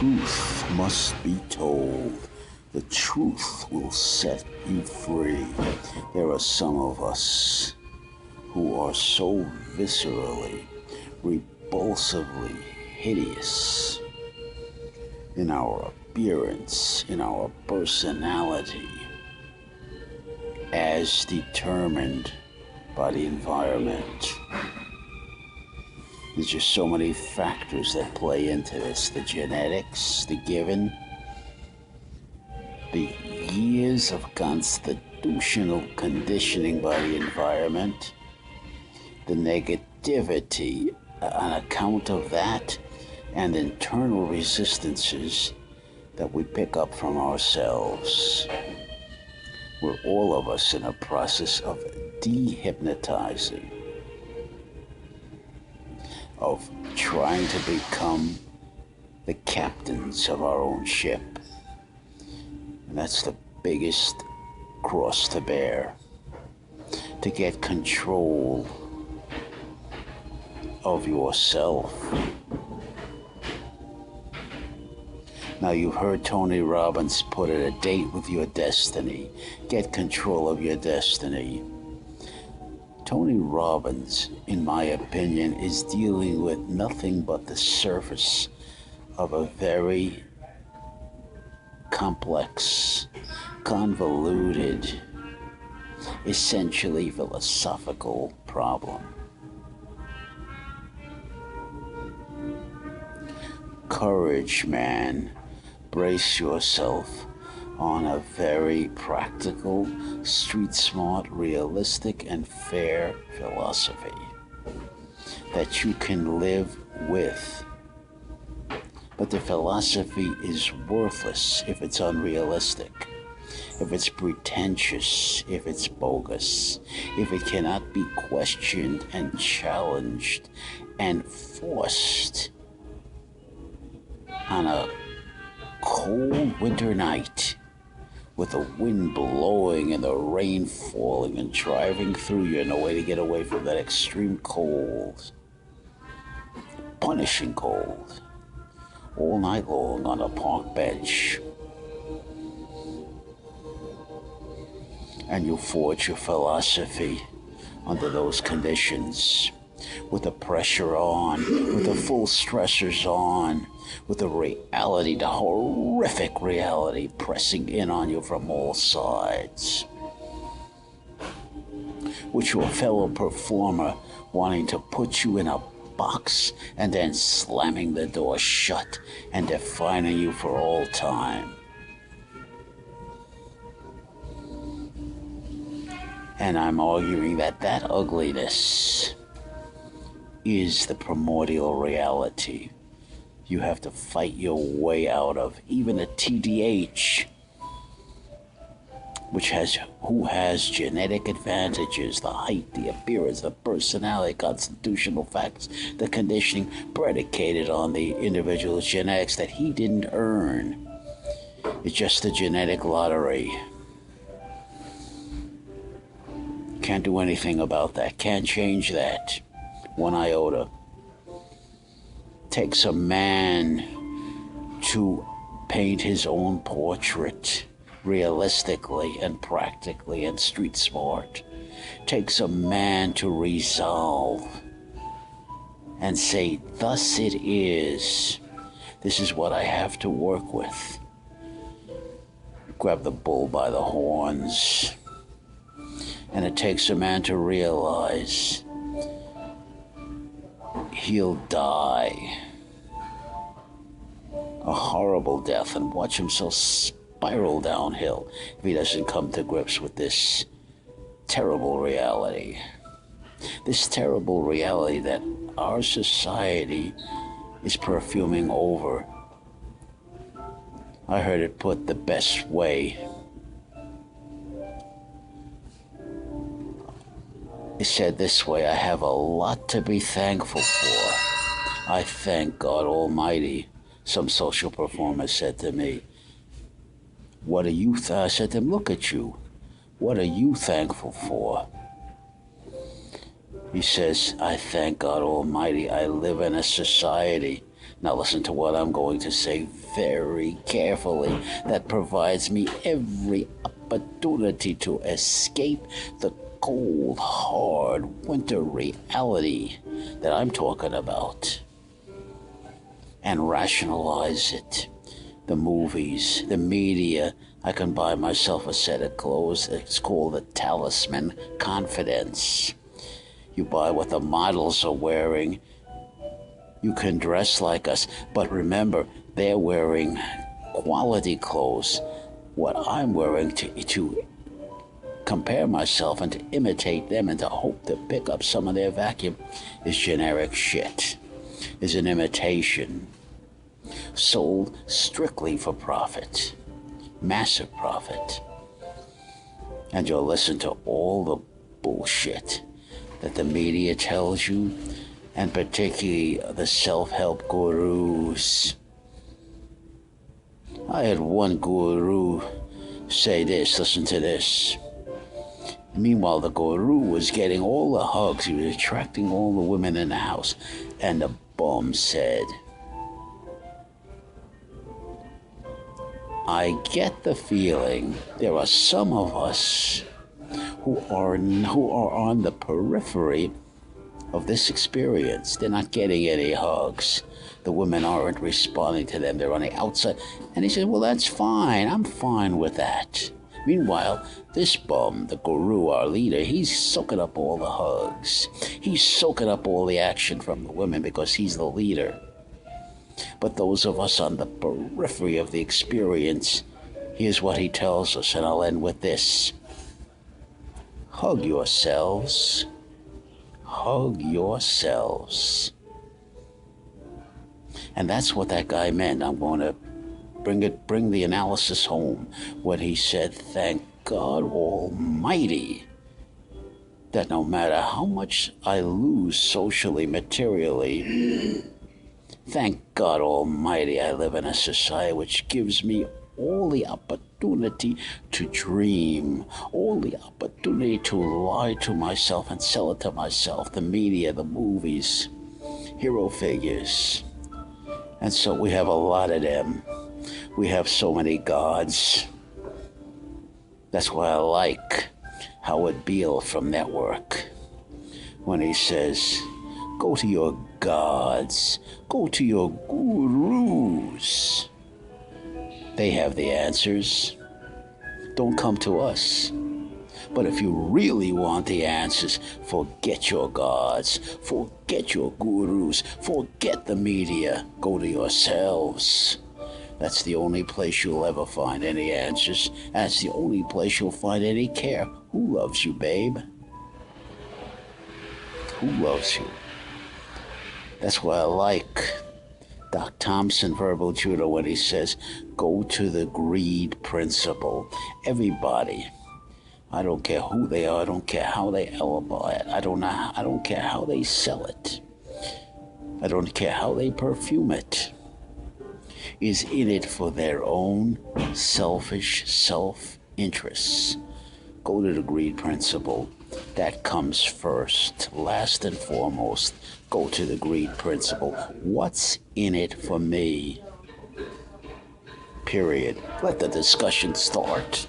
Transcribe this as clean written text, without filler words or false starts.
truth must be told. The truth will set you free. There are some of us who are so viscerally, repulsively hideous in our appearance, in our personality, as determined by the environment. There's just so many factors that play into this. The genetics, the given, the years of constitutional conditioning by the environment, the negativity on account of that, and internal resistances that we pick up from ourselves. We're all of us in a process of dehypnotizing, of trying to become the captains of our own ship. And that's the biggest cross to bear. To get control of yourself. Now, you've heard Tony Robbins put it, a date with your destiny. Get control of your destiny. Tony Robbins, in my opinion, is dealing with nothing but the surface of a very complex, convoluted, essentially philosophical problem. Courage, man. Brace yourself on a very practical, street-smart, realistic, and fair philosophy that you can live with. But the philosophy is worthless if it's unrealistic, if it's pretentious, if it's bogus, if it cannot be questioned and challenged and forced on a cold winter night with the wind blowing and the rain falling and driving through you, no way to get away from that extreme cold, punishing cold, all night long on a park bench. And you forge your philosophy under those conditions, with the pressure on, with the full stressors on, with the reality, the horrific reality pressing in on you from all sides. With your fellow performer wanting to put you in a box and then slamming the door shut and defining you for all time. And I'm arguing that that ugliness is the primordial reality you have to fight your way out of. Even a TDH, who has genetic advantages, the height, the appearance, the personality, constitutional facts, the conditioning predicated on the individual's genetics that he didn't earn. It's just a genetic lottery. Can't do anything about that. Can't change that. One iota. Takes a man to paint his own portrait realistically and practically and street smart. Takes a man to resolve and say, thus it is. This is what I have to work with. Grab the bull by the horns. And it takes a man to realize he'll die a horrible death and watch himself spiral downhill if he doesn't come to grips with this terrible reality. This terrible reality that our society is perfuming over. I heard it put the best way. It said this way: I have a lot to be thankful for. I thank God Almighty. Some social performer said to me, what are you, I said to him, look at you. What are you thankful for? He says, I thank God Almighty. I live in a society Now listen to what I'm going to say very carefully. That provides me every opportunity to escape the cold, hard winter reality that I'm talking about and rationalize it. The movies, the media. I can buy myself a set of clothes. It's called the Talisman Confidence. You buy what the models are wearing. You can dress like us, but remember, they're wearing quality clothes. What I'm wearing to compare myself and to imitate them and to hope to pick up some of their vacuum is generic shit, is an imitation, sold strictly for profit, massive profit. And you'll listen to all the bullshit that the media tells you, and particularly the self-help gurus. I had one guru say this, listen to this. Meanwhile, the guru was getting all the hugs. He was attracting all the women in the house. And the bum said, I get the feeling there are some of us who are on the periphery of this experience. They're not getting any hugs. The women aren't responding to them. They're on the outside. And he said, well, that's fine. I'm fine with that. Meanwhile, this bum, the guru, our leader, he's soaking up all the hugs. He's soaking up all the action from the women because he's the leader. But those of us on the periphery of the experience, here's what he tells us, and I'll end with this. Hug yourselves. Hug yourselves. And that's what that guy meant. I'm going to bring the analysis home when he said, thank God Almighty that no matter how much I lose socially, materially, thank God Almighty I live in a society which gives me all the opportunity to dream, all the opportunity to lie to myself and sell it to myself, the media, the movies, hero figures. And so we have a lot of them. We have so many gods. That's why I like Howard Beale from Network when he says, go to your gods, go to your gurus. They have the answers. Don't come to us. But if you really want the answers, forget your gods, forget your gurus, forget the media. Go to yourselves. That's the only place you'll ever find any answers. That's the only place you'll find any care. Who loves you, babe? Who loves you? That's why I like Doc Thompson, Verbal Judo, when he says, go to the greed principle. Everybody, I don't care who they are, I don't care how they alibi it, I don't care how they sell it, I don't care how they perfume it, is in it for their own selfish self-interests. Go to the greed principle. That comes first, last and foremost. Go to the greed principle. What's in it for me? Period. Let the discussion start.